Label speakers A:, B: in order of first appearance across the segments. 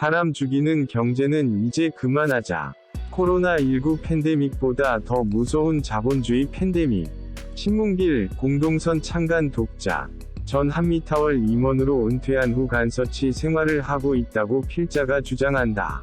A: 사람 죽이는 경제는 이제 그만하자. 코로나19 팬데믹보다 더 무서운 자본주의 팬데믹. 신문길, 공동선 창간 독자. 전 한미타월 임원으로 은퇴한 후 간서치 생활을 하고 있다고 필자가 주장한다.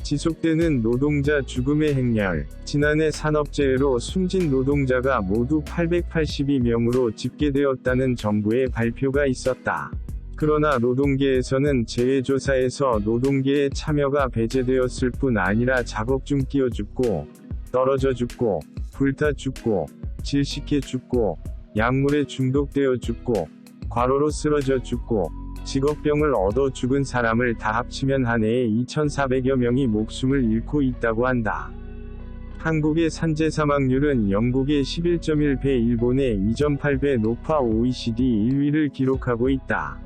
A: 지속되는 노동자 죽음의 행렬. 지난해 산업재해로 숨진 노동자가 모두 882명으로 집계되었다는 정부의 발표가 있었다. 그러나 노동계에서는 재해조사에서 노동계의 참여가 배제되었을 뿐 아니라 작업 중 끼어 죽고, 떨어져 죽고, 불타 죽고, 질식해 죽고, 약물에 중독되어 죽고, 과로로 쓰러져 죽고, 직업병을 얻어 죽은 사람을 다 합치면 한 해에 2,400여 명이 목숨을 잃고 있다고 한다. 한국의 산재 사망률은 영국의 11.1배, 일본의 2.8배 높아 OECD 1위를 기록하고 있다.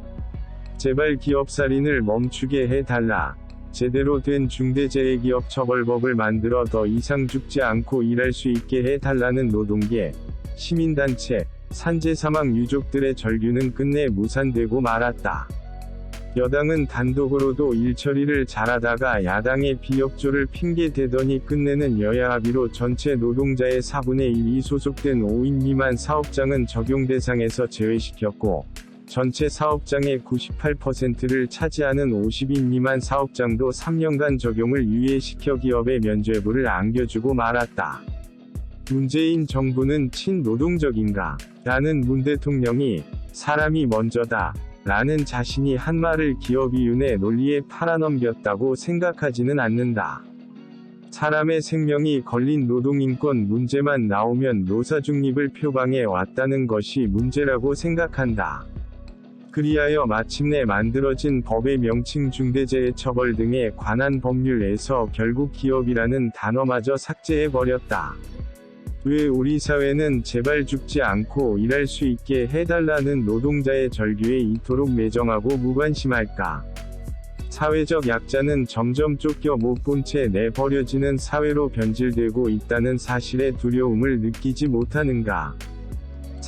A: 제발 기업 살인을 멈추게 해달라. 제대로 된 중대재해기업 처벌법을 만들어 더 이상 죽지 않고 일할 수 있게 해달라는 노동계, 시민단체, 산재 사망 유족들의 절규는 끝내 무산되고 말았다. 여당은 단독으로도 일처리를 잘하다가 야당의 비협조를 핑계대더니 끝내는 여야 합의로 전체 노동자의 4분의 1이 소속된 5인 미만 사업장은 적용 대상에서 제외시켰고, 전체 사업장의 98%를 차지하는 50인 미만 사업장도 3년간 적용을 유예시켜 기업의 면죄부를 안겨주고 말았다. 문재인 정부는 친노동적인가? 라는 문 대통령이 사람이 먼저다 라는 자신이 한 말을 기업 이윤의 논리에 팔아넘겼다고 생각하지는 않는다. 사람의 생명이 걸린 노동인권 문제만 나오면 노사 중립을 표방해 왔다는 것이 문제라고 생각한다. 그리하여 마침내 만들어진 법의 명칭 중대재해처벌 등에 관한 법률에서 결국 기업이라는 단어마저 삭제해버렸다. 왜 우리 사회는 제발 죽지 않고 일할 수 있게 해달라는 노동자의 절규에 이토록 매정하고 무관심할까? 사회적 약자는 점점 쫓겨 못 본 채 내버려지는 사회로 변질되고 있다는 사실에 두려움을 느끼지 못하는가?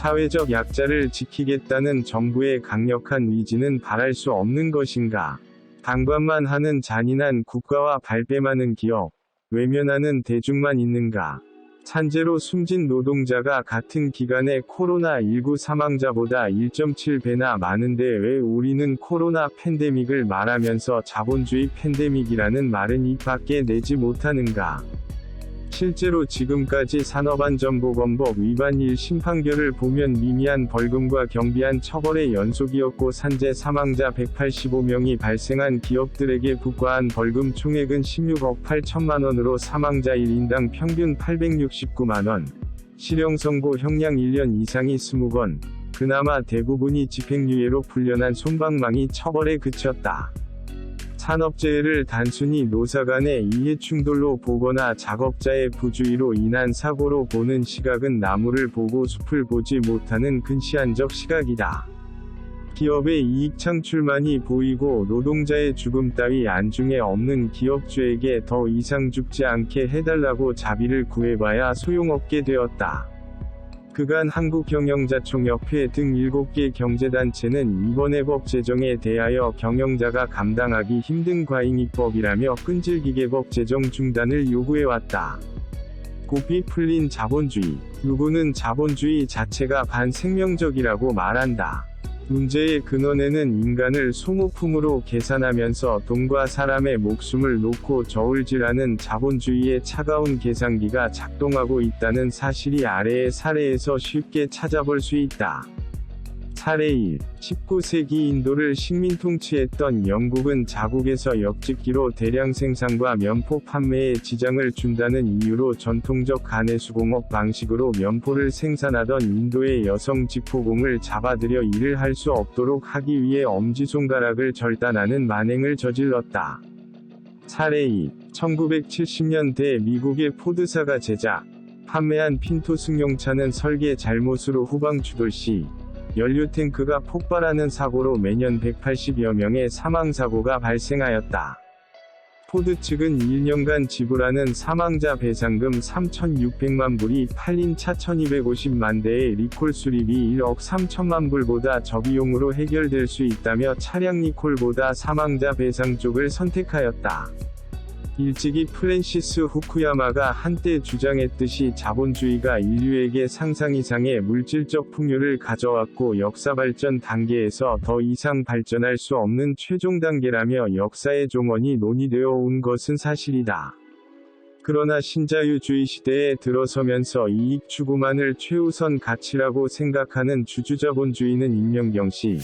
A: 사회적 약자를 지키겠다는 정부의 강력한 의지는 바랄 수 없는 것인가? 방관만 하는 잔인한 국가와 발뺌하는 기업, 외면하는 대중만 있는가? 산재로 숨진 노동자가 같은 기간에 코로나19 사망자보다 1.7배나 많은데 왜 우리는 코로나 팬데믹을 말하면서 자본주의 팬데믹이라는 말은 입 밖에 내지 못하는가? 실제로 지금까지 산업안전보건법 위반 1심 판결을 보면 미미한 벌금과 경비한 처벌의 연속이었고 산재 사망자 185명이 발생한 기업들에게 부과한 벌금 총액은 16억 8천만 원으로 사망자 1인당 평균 869만 원, 실형 선고 형량 1년 이상이 20건, 그나마 대부분이 집행유예로 풀려난 솜방망이 처벌에 그쳤다. 산업재해를 단순히 노사 간의 이해충돌로 보거나 작업자의 부주의로 인한 사고로 보는 시각은 나무를 보고 숲을 보지 못하는 근시안적 시각이다. 기업의 이익 창출만이 보이고 노동자의 죽음 따위 안중에 없는 기업주에게 더 이상 죽지 않게 해달라고 자비를 구해봐야 소용없게 되었다. 그간 한국경영자총협회 등 7개 경제단체는 이번의 법 제정에 대하여 경영자가 감당하기 힘든 과잉입법이라며 끈질기게 법 제정 중단을 요구해왔다. 고삐 풀린 자본주의. 누구는 자본주의 자체가 반생명적이라고 말한다. 문제의 근원에는 인간을 소모품으로 계산하면서 돈과 사람의 목숨을 놓고 저울질하는 자본주의의 차가운 계산기가 작동하고 있다는 사실이 아래의 사례에서 쉽게 찾아볼 수 있다. 사례 1. 19세기 인도를 식민 통치했던 영국은 자국에서 역집기로 대량 생산과 면포 판매에 지장을 준다는 이유로 전통적 가내수공업 방식으로 면포를 생산하던 인도의 여성 집포공을 잡아들여 일을 할 수 없도록 하기 위해 엄지손가락을 절단하는 만행을 저질렀다. 사례 2. 1970년대 미국의 포드사가 제작, 판매한 핀토 승용차는 설계 잘못으로 후방 추돌 시 연료탱크가 폭발하는 사고로 매년 180여 명의 사망사고가 발생하였다. 포드 측은 1년간 지불하는 사망자 배상금 3,600만 불이 팔린 차 1,250만 대의 리콜 수리비 1억 3천만 불보다 저비용으로 해결될 수 있다며 차량 리콜보다 사망자 배상 쪽을 선택하였다. 일찍이 프랜시스 후쿠야마가 한때 주장했듯이 자본주의가 인류에게 상상 이상의 물질적 풍요를 가져왔고 역사 발전 단계에서 더 이상 발전할 수 없는 최종 단계라며 역사의 종언이 논의되어 온 것은 사실이다. 그러나 신자유주의 시대에 들어서면서 이익 추구만을 최우선 가치라고 생각하는 주주자본주의는 인명경시,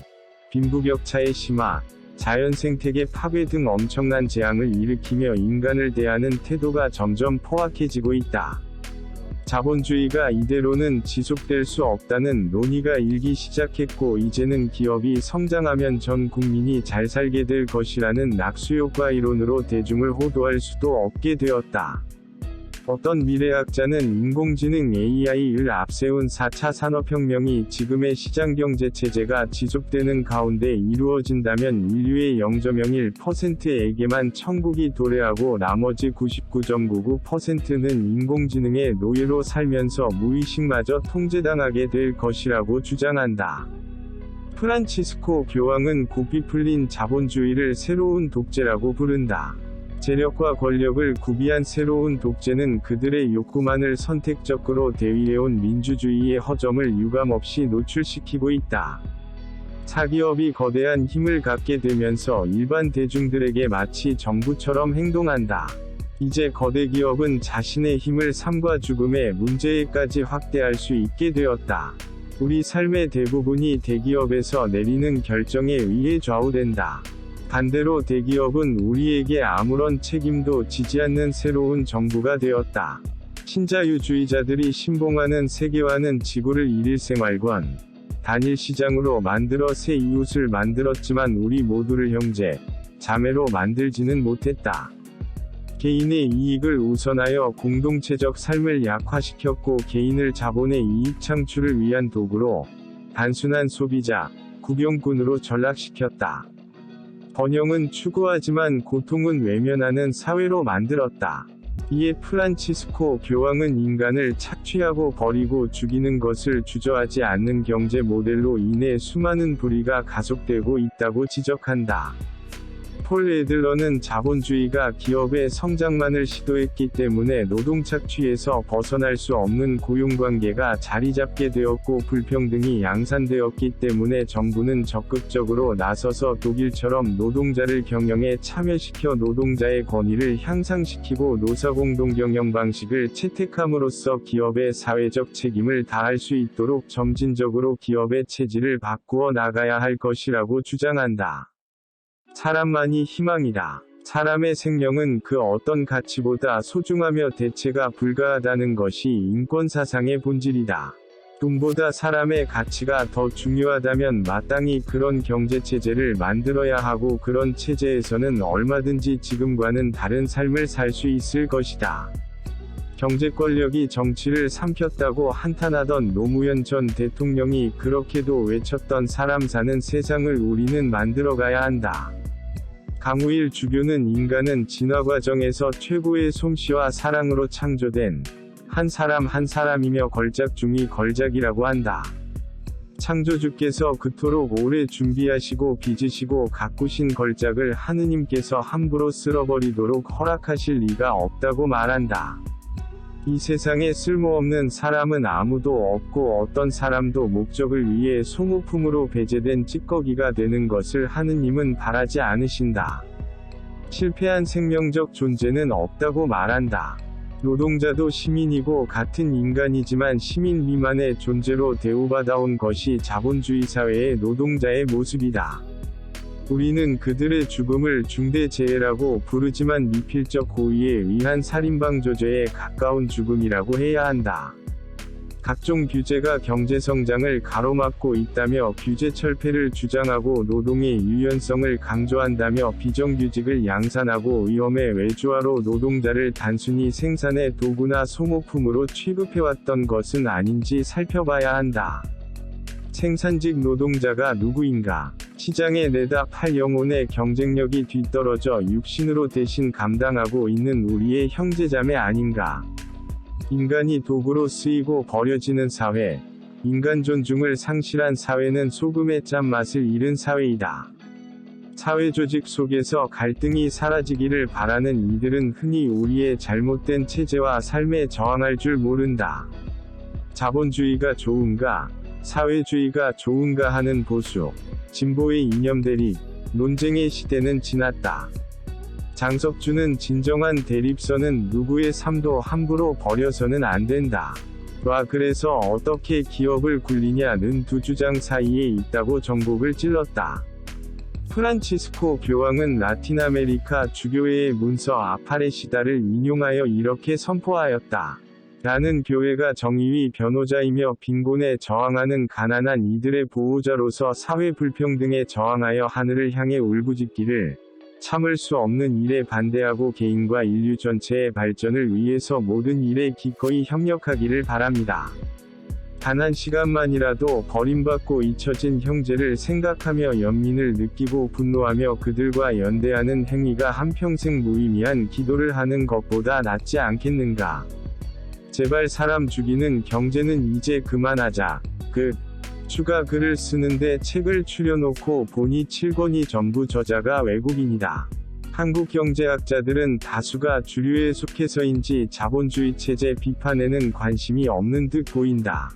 A: 빈부격차의 심화, 자연생태계 파괴 등 엄청난 재앙을 일으키며 인간을 대하는 태도가 점점 포악해지고 있다. 자본주의가 이대로는 지속될 수 없다는 논의가 일기 시작했고 이제는 기업이 성장하면 전 국민이 잘 살게 될 것이라는 낙수효과 이론으로 대중을 호도할 수도 없게 되었다. 어떤 미래학자는 인공지능 AI를 앞세운 4차 산업혁명이 지금의 시장경제체제가 지속되는 가운데 이루어진다면 인류의 0.01%에게만 천국이 도래하고 나머지 99.99%는 인공지능의 노예로 살면서 무의식마저 통제당하게 될 것이라고 주장한다. 프란치스코 교황은 고삐 풀린 자본주의를 새로운 독재라고 부른다. 재력과 권력을 구비한 새로운 독재는 그들의 욕구만을 선택적으로 대위해온 민주주의의 허점을 유감없이 노출시키고 있다. 사기업이 거대한 힘을 갖게 되면서 일반 대중들에게 마치 정부처럼 행동한다. 이제 거대 기업은 자신의 힘을 삶과 죽음의 문제에까지 확대할 수 있게 되었다. 우리 삶의 대부분이 대기업에서 내리는 결정에 의해 좌우된다. 반대로 대기업은 우리에게 아무런 책임도 지지 않는 새로운 정부가 되었다. 신자유주의자들이 신봉하는 세계화는 지구를 일일 생활권, 단일 시장으로 만들어 새 이웃을 만들었지만 우리 모두를 형제, 자매로 만들지는 못했다. 개인의 이익을 우선하여 공동체적 삶을 약화시켰고 개인을 자본의 이익 창출을 위한 도구로, 단순한 소비자, 구경꾼으로 전락시켰다. 번영은 추구하지만 고통은 외면하는 사회로 만들었다. 이에 프란치스코 교황은 인간을 착취하고 버리고 죽이는 것을 주저하지 않는 경제 모델로 인해 수많은 불의가 가속되고 있다고 지적한다. 폴 애들러는 자본주의가 기업의 성장만을 시도했기 때문에 노동착취에서 벗어날 수 없는 고용관계가 자리잡게 되었고 불평등이 양산되었기 때문에 정부는 적극적으로 나서서 독일처럼 노동자를 경영에 참여시켜 노동자의 권위를 향상시키고 노사공동경영 방식을 채택함으로써 기업의 사회적 책임을 다할 수 있도록 점진적으로 기업의 체질을 바꾸어 나가야 할 것이라고 주장한다. 사람만이 희망이다. 사람의 생명은 그 어떤 가치보다 소중하며 대체가 불가하다는 것이 인권사상의 본질이다. 돈보다 사람의 가치가 더 중요하다면 마땅히 그런 경제체제를 만들어야 하고 그런 체제에서는 얼마든지 지금과는 다른 삶을 살 수 있을 것이다. 경제 권력이 정치를 삼켰다고 한탄하던 노무현 전 대통령이 그렇게도 외쳤던 사람 사는 세상을 우리는 만들어가야 한다. 강우일 주교는 인간은 진화 과정에서 최고의 솜씨와 사랑으로 창조된 한 사람 한 사람이며 걸작 중의 걸작이라고 한다. 창조주께서 그토록 오래 준비하시고 빚으시고 가꾸신 걸작을 하느님께서 함부로 쓸어버리도록 허락하실 리가 없다고 말한다. 이 세상에 쓸모없는 사람은 아무도 없고 어떤 사람도 목적을 위해 소모품으로 배제된 찌꺼기가 되는 것을 하느님은 바라지 않으신다. 실패한 생명적 존재는 없다고 말한다. 노동자도 시민이고 같은 인간이지만 시민 미만의 존재로 대우받아온 것이 자본주의 사회의 노동자의 모습이다. 우리는 그들의 죽음을 중대재해라고 부르지만 미필적 고의에 의한 살인방조죄에 가까운 죽음이라고 해야 한다. 각종 규제가 경제성장을 가로막고 있다며 규제 철폐를 주장하고 노동의 유연성을 강조한다며 비정규직을 양산하고 위험의 외주화로 노동자를 단순히 생산의 도구나 소모품으로 취급해왔던 것은 아닌지 살펴봐야 한다. 생산직 노동자가 누구인가? 시장에 내다 팔 영혼의 경쟁력이 뒤떨어져 육신으로 대신 감당하고 있는 우리의 형제자매 아닌가. 인간이 도구로 쓰이고 버려지는 사회, 인간 존중을 상실한 사회는 소금의 짠맛을 잃은 사회이다. 사회조직 속에서 갈등이 사라지기를 바라는 이들은 흔히 우리의 잘못된 체제와 삶에 저항할 줄 모른다. 자본주의가 좋은가, 사회주의가 좋은가 하는 보수, 진보의 이념 대립, 논쟁의 시대는 지났다. 장석주는 진정한 대립선은 누구의 삶도 함부로 버려서는 안 된다. 와 그래서 어떻게 기업을 굴리냐는 두 주장 사이에 있다고 정곡을 찔렀다. 프란치스코 교황은 라틴 아메리카 주교회의 문서 아파레시다를 인용하여 이렇게 선포하였다. 나는 교회가 정의위 변호자이며 빈곤에 저항하는 가난한 이들의 보호자로서 사회 불평등에 저항하여 하늘을 향해 울부짖기를 참을 수 없는 일에 반대하고 개인과 인류 전체의 발전을 위해서 모든 일에 기꺼이 협력하기를 바랍니다. 단 한 시간만이라도 버림받고 잊혀진 형제를 생각하며 연민을 느끼고 분노하며 그들과 연대하는 행위가 한평생 무의미한 기도를 하는 것보다 낫지 않겠는가. 제발 사람 죽이는 경제는 이제 그만하자. 추가 글을 쓰는데 책을 추려놓고 보니 7권이 전부 저자가 외국인이다. 한국 경제학자들은 다수가 주류에 속해서인지 자본주의 체제 비판에는 관심이 없는 듯 보인다.